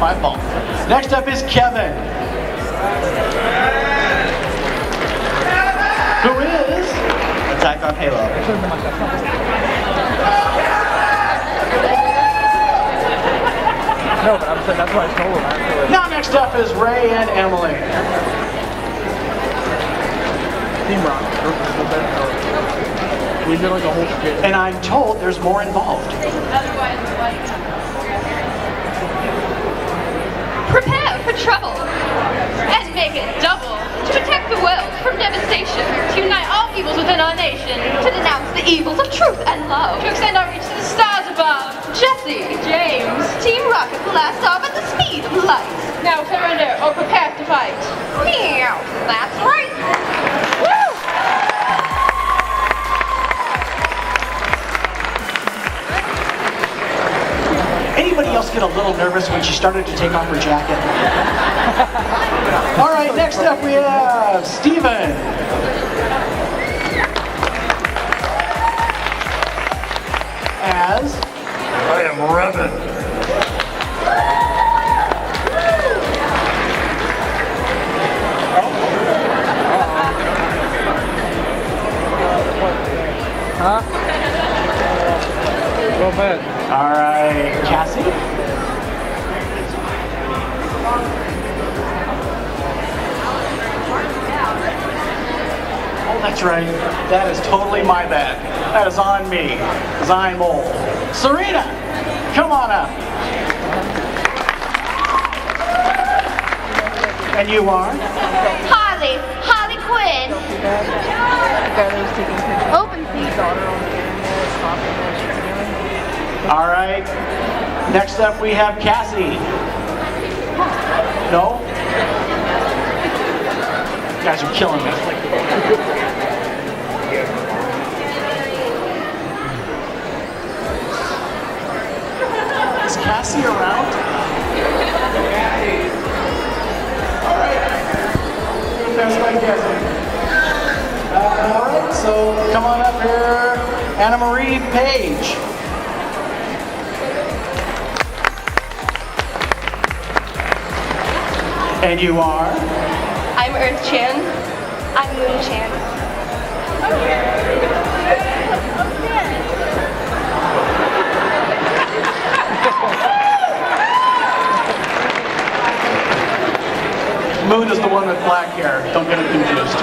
my fault. Next up is Kevin. Who is Attack on Halo. No, but I'm saying that's why I told him actually. Now next up is Ray and Emily. Team Rock. We did like a whole skit. And I'm told there's more involved. Prepare for trouble and make it double to protect the world from devastation, to unite all evils within our nation, to denounce the evils of truth and love, to extend our reach to the stars above. Jesse, James, Team Rocket will blast off at the speed of light. Now surrender or prepare to fight. Meow, that's right. Woo! Anybody else get a little nervous when she started to take off her jacket? All right, next up we have Steven. As I am Revan. Huh? Well, bad. all right, Cassie. Oh, that's right. That is totally my bad. That is on me, because I'm old. Serena, come on up. And you are? Harley Quinn. Open All right. Next up we have Cassie. No? You guys are killing me. Is Cassie around? All right. That's my guessing. All right, so come on up here, Anna Marie Page. And you are? I'm Earth Chan. I'm Moon Chan. Moon is the one with black hair. Don't get it confused.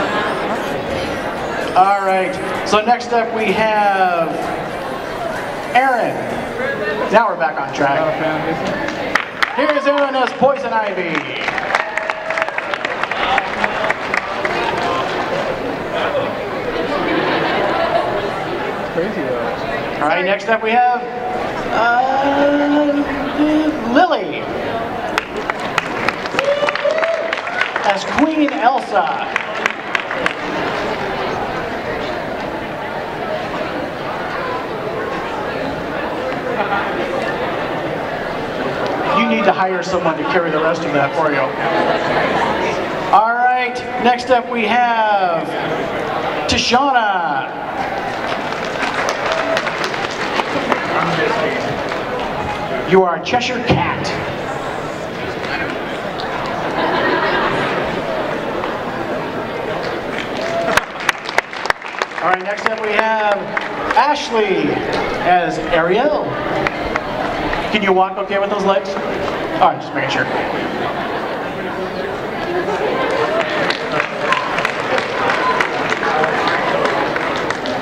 All right. So next up we have Aaron. Now we're back on track. Here's Aaron as Poison Ivy. Crazy though. All right. Next up we have Lily as Queen Elsa. You need to hire someone to carry the rest of that for you. All right, next up we have Tashana. You are a Cheshire Cat. All right, next up we have Ashley as Ariel. Can you walk okay with those legs? All right, just making sure.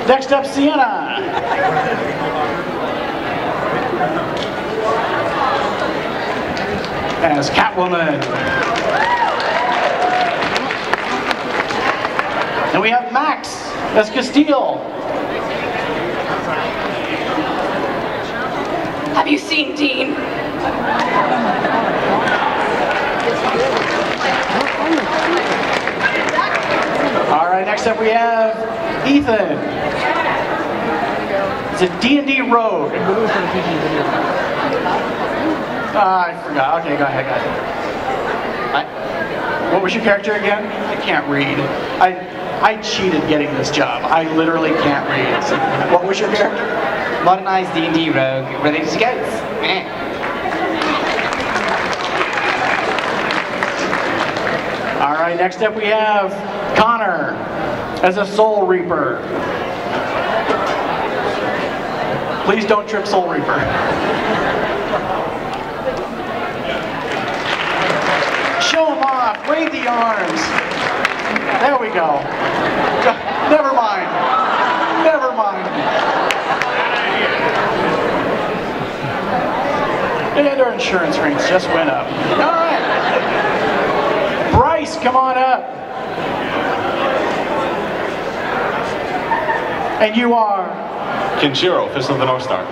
Next up, Sienna. As Catwoman. And we have Max as Castile. Have you seen Dean? All right, next up we have Ethan. It's a D&D rogue. I forgot. Okay, go ahead. What was your character again? I can't read. I cheated getting this job. I literally can't read. So, what was your character? Modernized D&D rogue, ready to go. right, next up we have Connor as a Soul Reaper. Please don't trip Soul Reaper. Show them off, wave the arms. There we go. Never mind. Never mind. And our insurance rates just went up. All right. Bryce, come on up. And you are? Kenshiro, Fist of the North Star.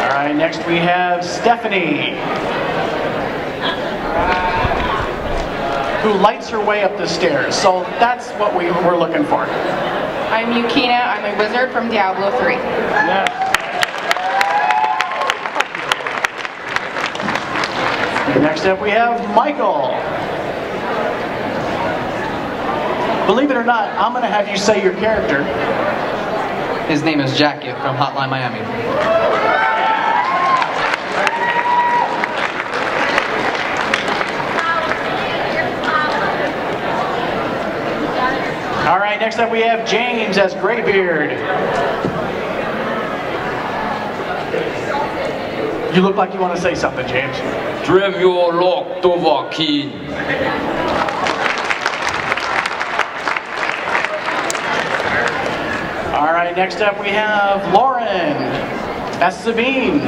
All right, next we have Stephanie, who lights her way up the stairs. So that's what we're looking for. I'm Yukina. I'm a wizard from Diablo 3. Next up we have Michael. Believe it or not, I'm going to have you say your character. His name is Jackie from Hotline Miami. All right, next up we have James as Graybeard. You look like you want to say something, James. Dream your lock to keen. All right, next up we have Lauren as Sabine.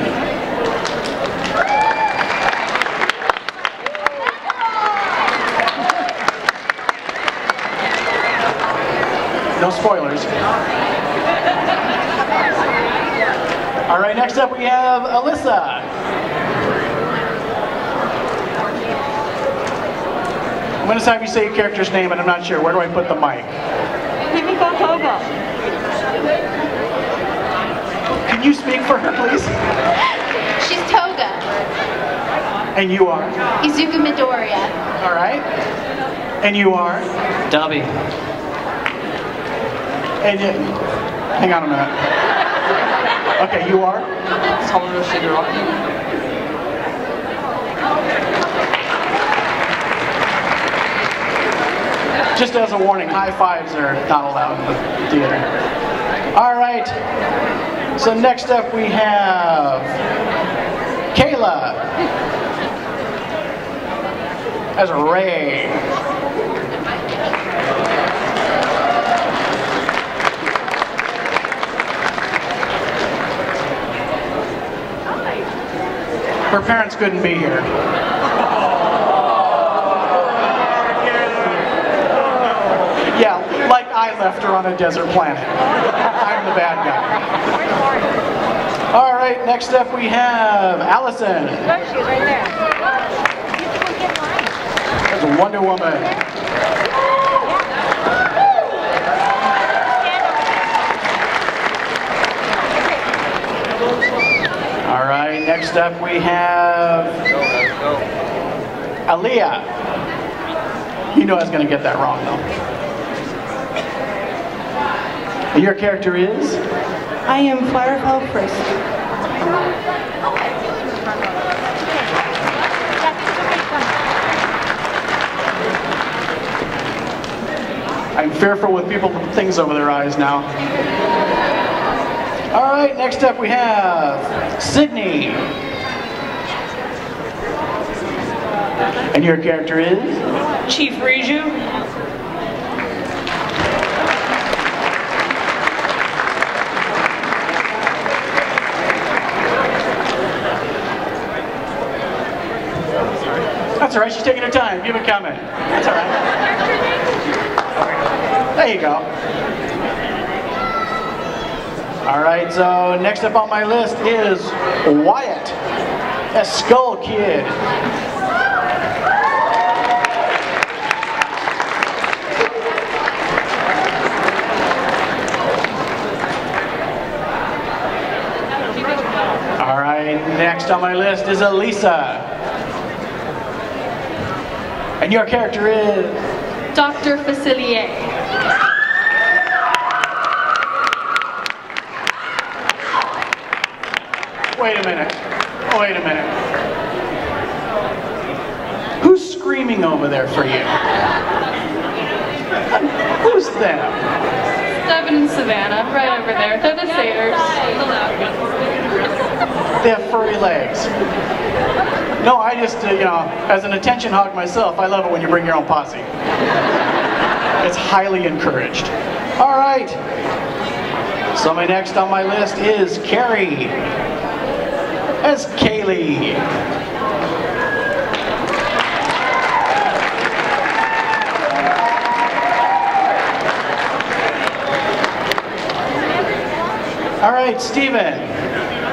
No spoilers. All right, next up we have Alyssa. I'm going to have you say your character's name, and I'm not sure. Where do I put the mic? Can you speak for her, please? She's Toga. And you are? Izuku Midoriya. All right. And you are? Dobby. And you, hang on a minute. Okay, you are? Summoner Shigaraki. Just as a warning, high fives are not allowed in the theater. All right. So next up we have Kayla as Ray. Her parents couldn't be here. Yeah, like I left her on a desert planet. I'm the bad guy. All right, next up we have Allison. There's a Wonder Woman. All right, next up we have Aaliyah. You know I was going to get that wrong though. Your character is? I am Firefall Frisk. I'm fearful with people with things over their eyes now. All right, next up we have Sydney. And your character is? Chief Reiju. That's all right, she's taking her time. Give a comment. That's all right. There you go. All right, so next up on my list is Wyatt, a Skull Kid. All right, next on my list is Elisa. And your character is? Dr. Facilier. Wait a minute. Wait a minute. Who's screaming over there for you? Who's them? Devin and Savannah, right over there. They're the satyrs. They have furry legs. No, I just, as an attention hog myself, I love it when you bring your own posse. It's highly encouraged. All right. So my next on my list is Carrie as Kaylee. All right, Steven,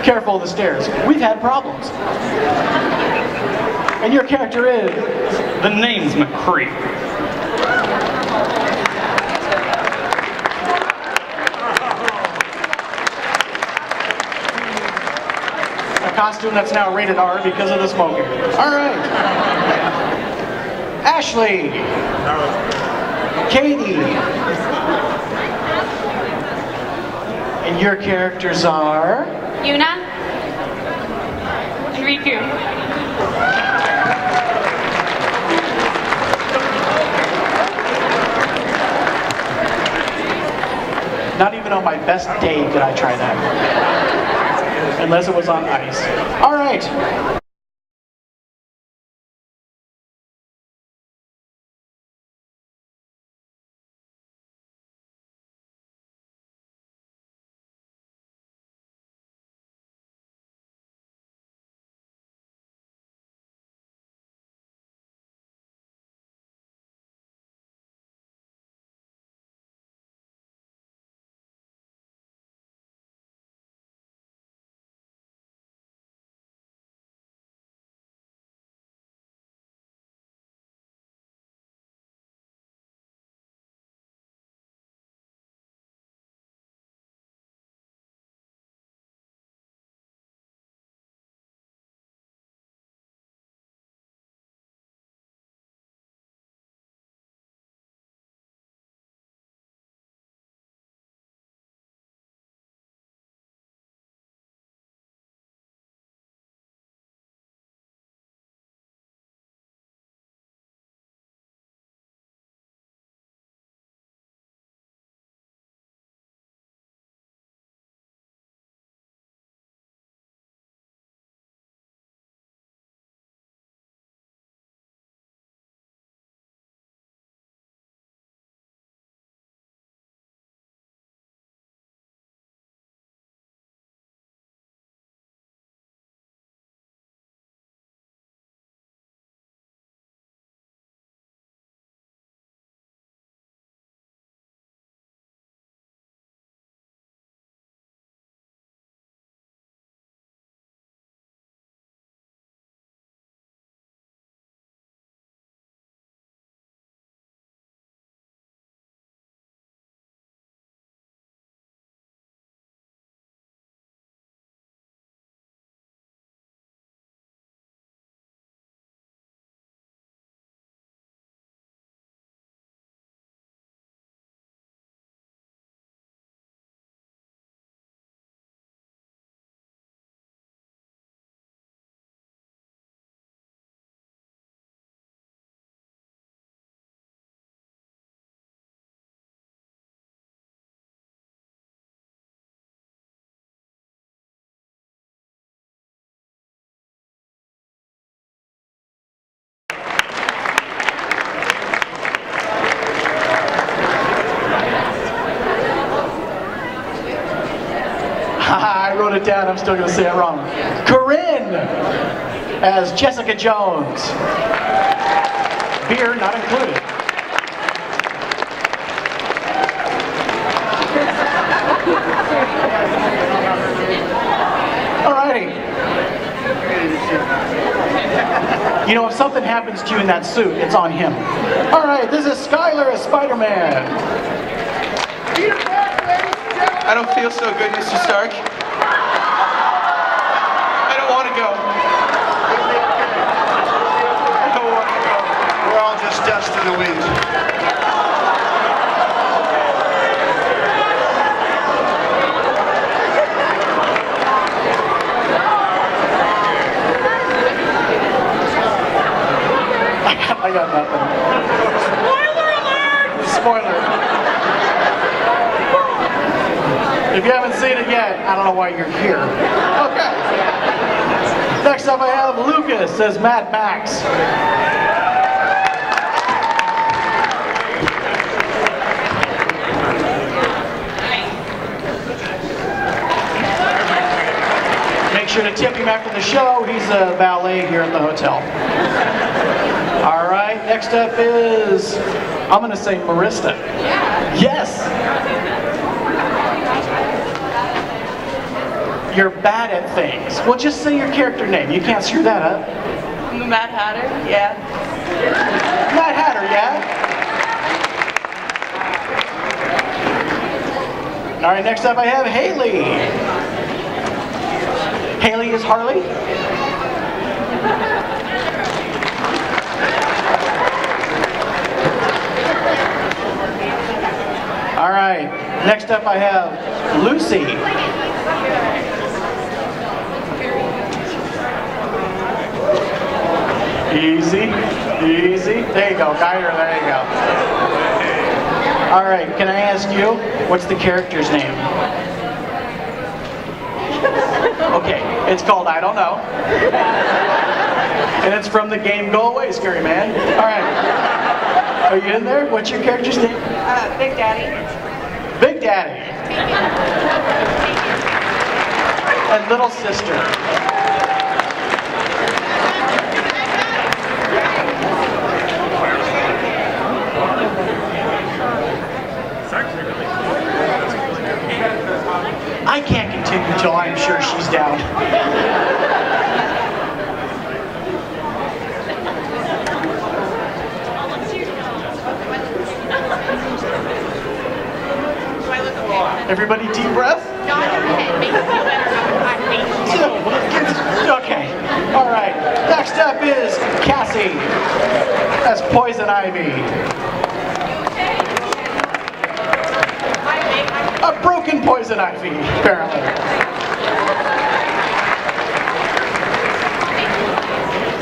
careful of the stairs. We've had problems. And your character is? The name's McCree. A costume that's now rated R because of the smoking. All right. Ashley. Katie. And your characters are? Yuna? And Riku. Not even on my best day did I try that. Unless it was on ice. All right. I wrote it down, I'm still going to say it wrong. Corinne as Jessica Jones. Beer not included. Alrighty. You know, if something happens to you in that suit, it's on him. Alright, this is Skylar as Spider-Man. I don't feel so good, Mr. Stark. I don't want to go. I don't want to go. We're all just dust in the wind. I got nothing. Spoiler alert! Spoiler. If you haven't seen it yet, I don't know why you're here. Okay. Next up I have Lucas as Mad Max. Make sure to tip him after the show. He's a valet here at the hotel. All right, next up is, I'm going to say Marista. Yes. You're bad at things. Well, just say your character name. You can't screw that up. I'm the Mad Hatter, yeah. Mad Hatter, yeah? All right, next up I have Haley. Haley is Harley. All right, next up I have Lucy. Easy, easy. There you go, guide her, there you go. All right, can I ask you, what's the character's name? Okay, it's called I Don't Know. And it's from the game Go Away, Scary Man. All right. Are you in there? What's your character's name? Big Daddy. Big Daddy. And Little Sister. I can't continue till I'm sure she's down. Everybody deep breath? Okay. All right. Next up is Cassie. That's Poison Ivy. A broken Poison Ivy, apparently.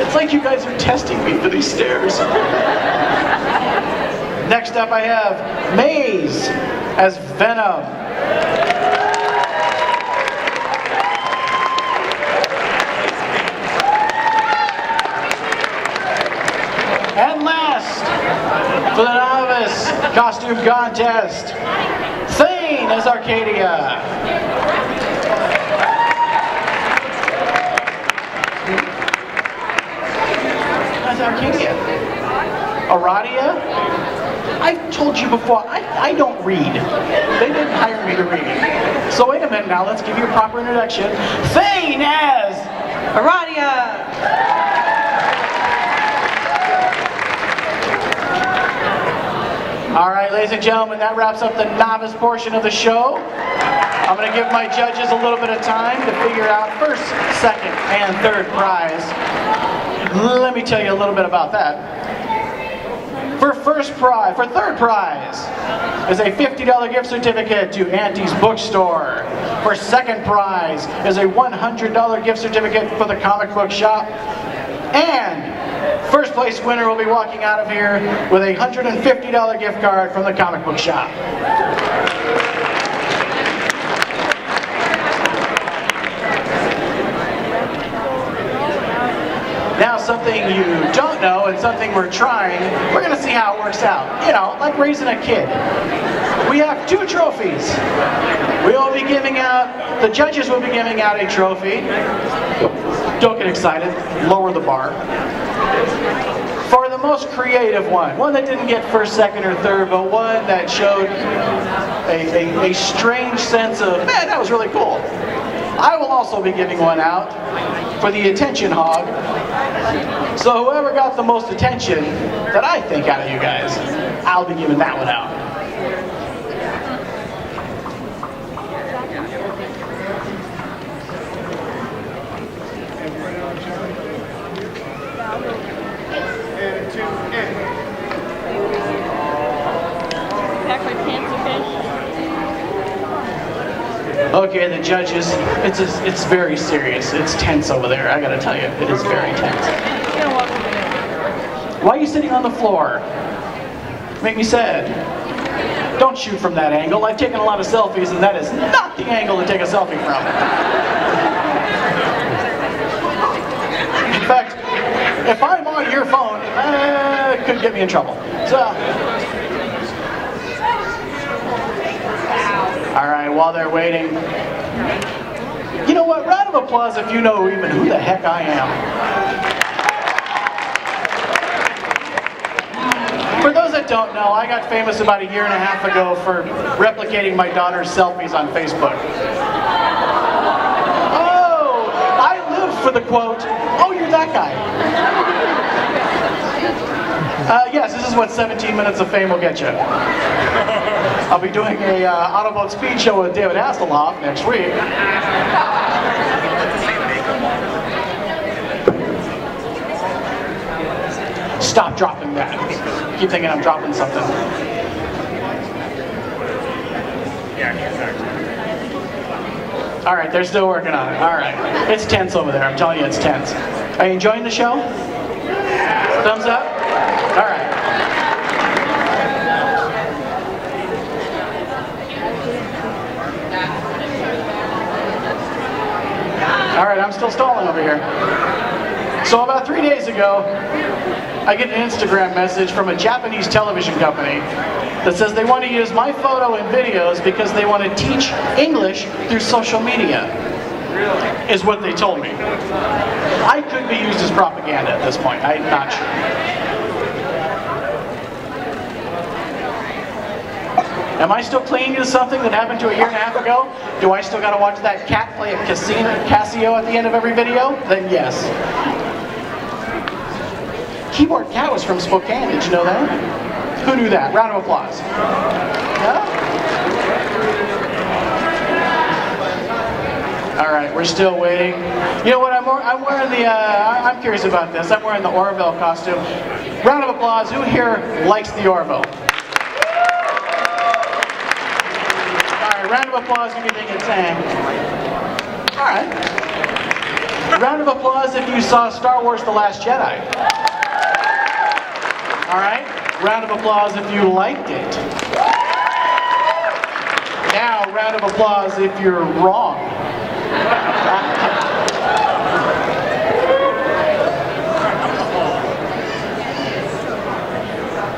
It's like you guys are testing me for these stairs. Next up I have Maze as Venom. And last, for the Novice Costume Contest, Thane as Arcadia. That's Arcadia. Aradia? I've told you before, I don't read. They didn't hire me to read. So wait a minute now, let's give you a proper introduction. Thane as Aradia! All right, ladies and gentlemen, that wraps up the novice portion of the show. I'm going to give my judges a little bit of time to figure out first, second, and third prize. Let me tell you a little bit about that. For third prize is a $50 gift certificate to Auntie's Bookstore. For second prize is a $100 gift certificate for the comic book shop. And first place winner will be walking out of here with a $150 gift card from the comic book shop. Now something you don't know and something we're trying, we're going to see how it works out. You know, like raising a kid. We have 2 trophies. We will be giving out, the judges will be giving out a trophy. Don't get excited, lower the bar. For the most creative one that didn't get first, second, or third, but one that showed a strange sense of, man, that was really cool. I will also be giving one out for the attention hog. So whoever got the most attention that I think out of you guys, I'll be giving that one out. Okay, the judges, it's very serious. It's tense over there, I gotta tell you. It is very tense. Why are you sitting on the floor? Make me sad. Don't shoot from that angle. I've taken a lot of selfies, and that is not the angle to take a selfie from. In fact, if I'm on your phone, it could get me in trouble. So, all right, while they're waiting, you know what? Round of applause if you know even who the heck I am. For those that don't know, I got famous about a year and a half ago for replicating my daughter's selfies on Facebook. Oh, I live for the quote, "Oh, you're that guy." Yes, this is what 17 minutes of fame will get you. I'll be doing a Autoboat speed show with David Hasselhoff next week. Stop dropping that. Keep thinking I'm dropping something. All right, they're still working on it. All right. It's tense over there. I'm telling you, it's tense. Are you enjoying the show? Thumbs up? All right. All right, I'm still stalling over here. So about 3 days ago, I get an Instagram message from a Japanese television company that says they want to use my photo and videos because they want to teach English through social media, is what they told me. I could be used as propaganda at this point, I'm not sure. Am I still clinging to something that happened to a year and a half ago? Do I still got to watch that cat play a Casio at the end of every video? Then yes. Keyboard Cat was from Spokane, did you know that? Who knew that? Round of applause. Yeah? All right, we're still waiting. You know what, I'm wearing the, I'm curious about this. I'm wearing the Orville costume. Round of applause, who here likes the Orville? All right, round of applause if you think it's all right. Round of applause if you saw Star Wars The Last Jedi. All right, round of applause if you liked it. Now, round of applause if you're wrong.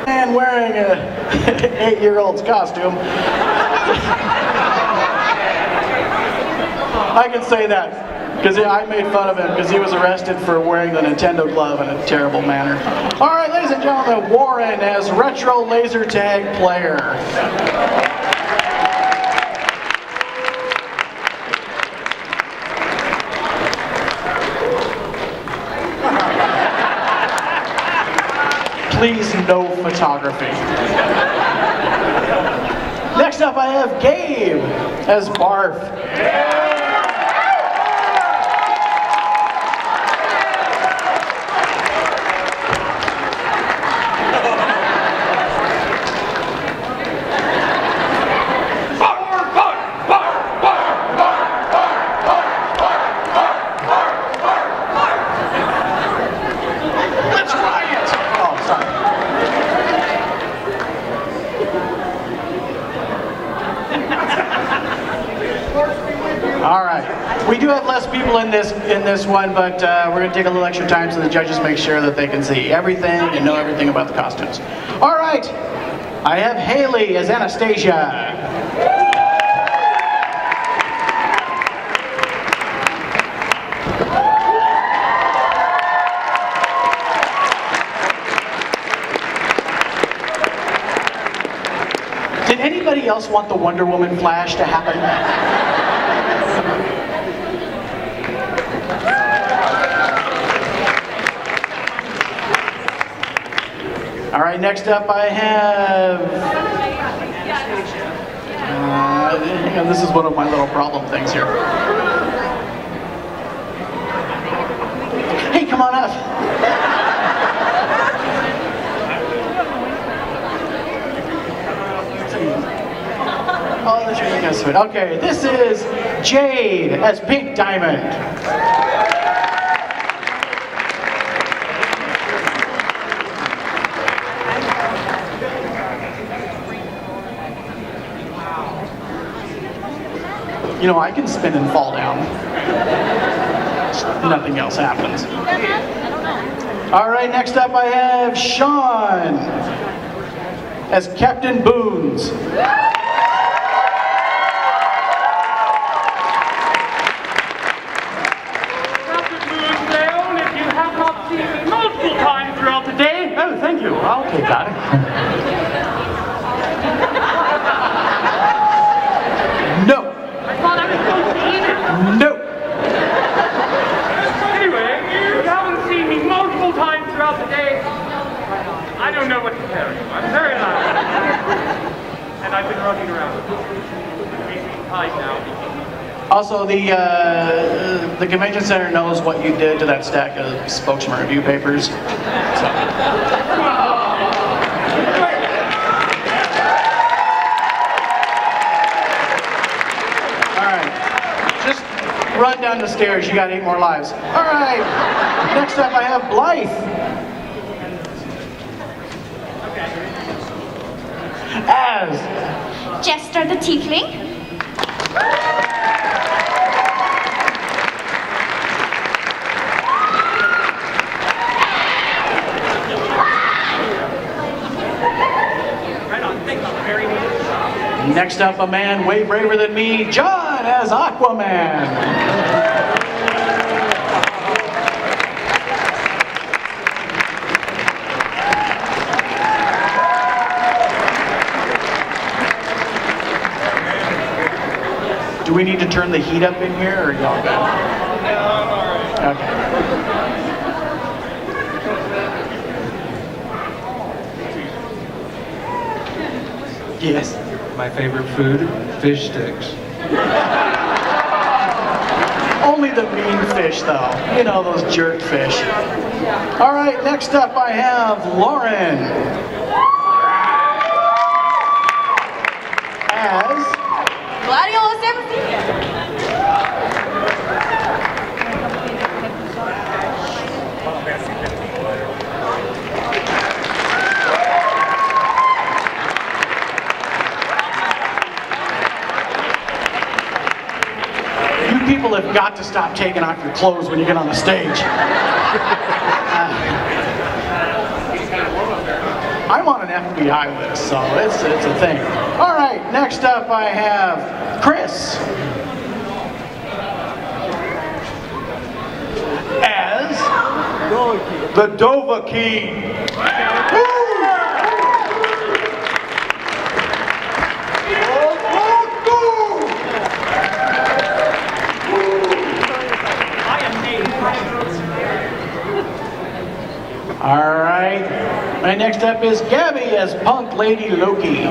Man wearing an 8-year-old's costume. I can say that. Because I made fun of him because he was arrested for wearing the Nintendo glove in a terrible manner. All right, ladies and gentlemen, Warren as retro laser tag player. Please, no photography. Next up, I have Gabe as Barf. All right. We do have less people in this one, but we're going to take a little extra time so the judges make sure that they can see everything and know everything about the costumes. All right. I have Haley as Anastasia. Did anybody else want the Wonder Woman flash to happen? All right, next up I have... hang on, this is one of my little problem things here. Hey, come on up. Oh, that's really kind of sweet. Okay, this is Jade as Pink Diamond. You know, I can spin and fall down. Nothing else happens. All right, next up I have Sean as Captain Boons. If you have not seen me multiple times throughout the day. Oh, thank you. Okay, got it. No. I thought I was supposed to eat it. No. Anyway, if you haven't seen me multiple times throughout the day, I don't know what to tell you. I'm very loud. And I've been running around. I'm basically tied now. Also, the convention center knows what you did to that stack of spokesman review papers. So. All right, just run down the stairs. You got 8 more lives. All right, next up I have Blythe as Jester the Tiefling. Next up, a man way braver than me, John as Aquaman. Do we need to turn the heat up in here, or are y'all good? No, I'm all right. Okay. Yes. My favorite food, fish sticks. Only the mean fish, though. You know, those jerk fish. All right, next up I have Lauren as Gladiolus Abyssinia. people have got to stop taking off your clothes when you get on the stage. I'm on an FBI list, so it's a thing. All right, next up I have Chris as the Dovahkiin. All right. And next up is Gabby as Punk Lady Loki.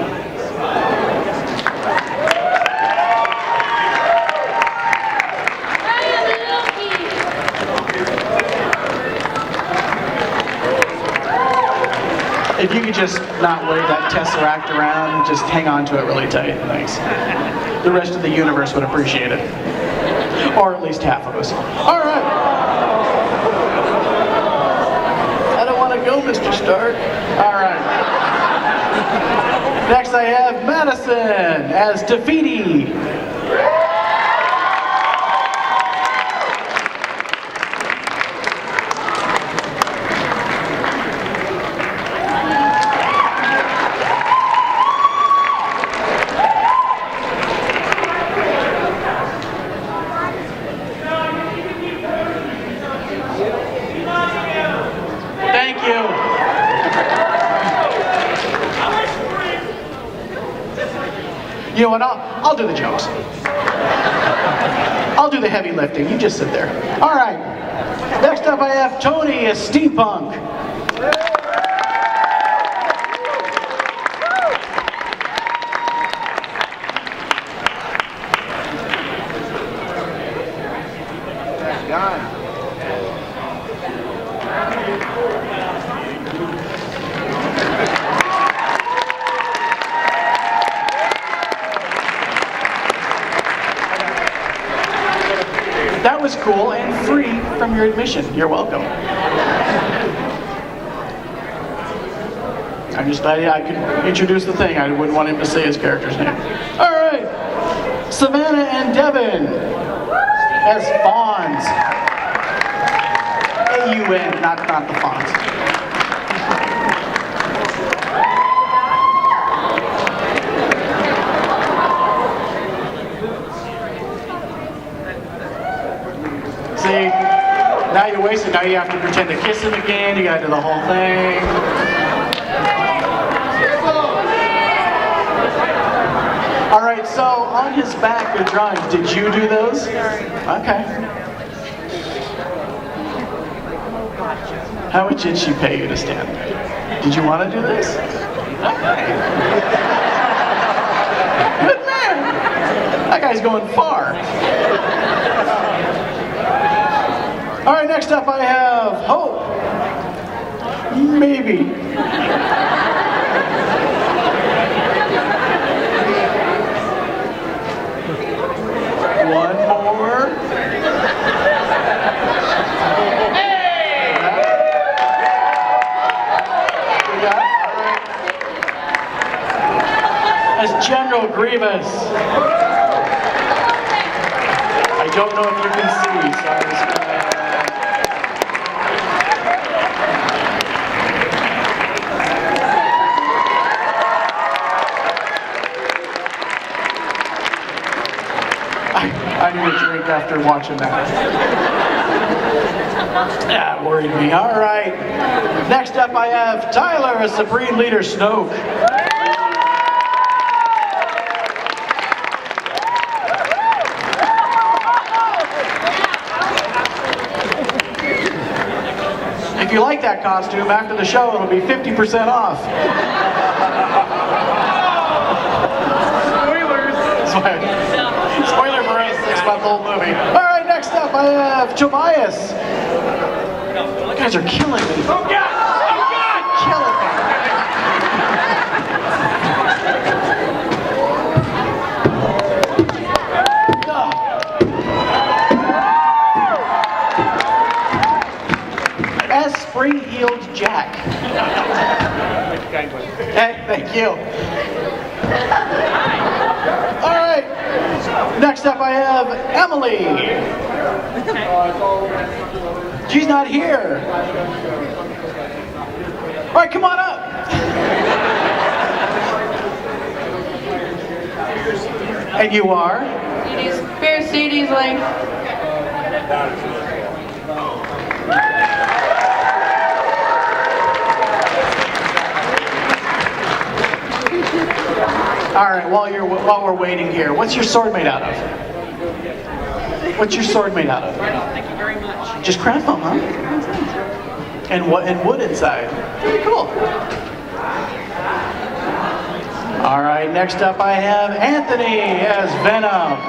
If you could just not wave that Tesseract around, just hang on to it really tight. Thanks. The rest of the universe would appreciate it. Or at least half of us. All right. Go, Mr. Stark. All right. Next I have Madison as Tafiti. You know what, I'll do the jokes. I'll do the heavy lifting, you just sit there. All right, next up I have Tony as Steampunk. That was cool and free from your admission. You're welcome. I could introduce the thing. I wouldn't want him to say his character's name. All right. Savannah and Devin as fawns. A-U-N, not the font. See, now you wasted. Now you have to pretend to kiss him again. You gotta do the whole thing. All right, so on his back, the drawings, did you do those? Okay. How much did she pay you to stand there? Did you want to do this? Okay. Good man. That guy's going far. All right, next up I have Hope. Maybe. One more. Hey! We got it. All right. As General Grievous. I don't know if you can see, so I'm just gonna... I need a drink after watching that. That worried me. All right. Next up I have Tyler as Supreme Leader Snoke. If you like that costume, after the show it'll be 50% off. Spoiler for us, 6-month-old movie. All right, next up I have Tobias. You guys are killing me. Oh God! Oh God! Killing me. As spring-heeled Jack. Hey, thank you. All right. Next up I have Emily. She's not here. All right, come on up. And you are? Mercedes Lane. All right, while we're waiting here, what's your sword made out of? What's your sword made out of? Thank you very much. Just craft foam, huh? And what? And wood inside. Very cool. All right, next up I have Anthony as Venom.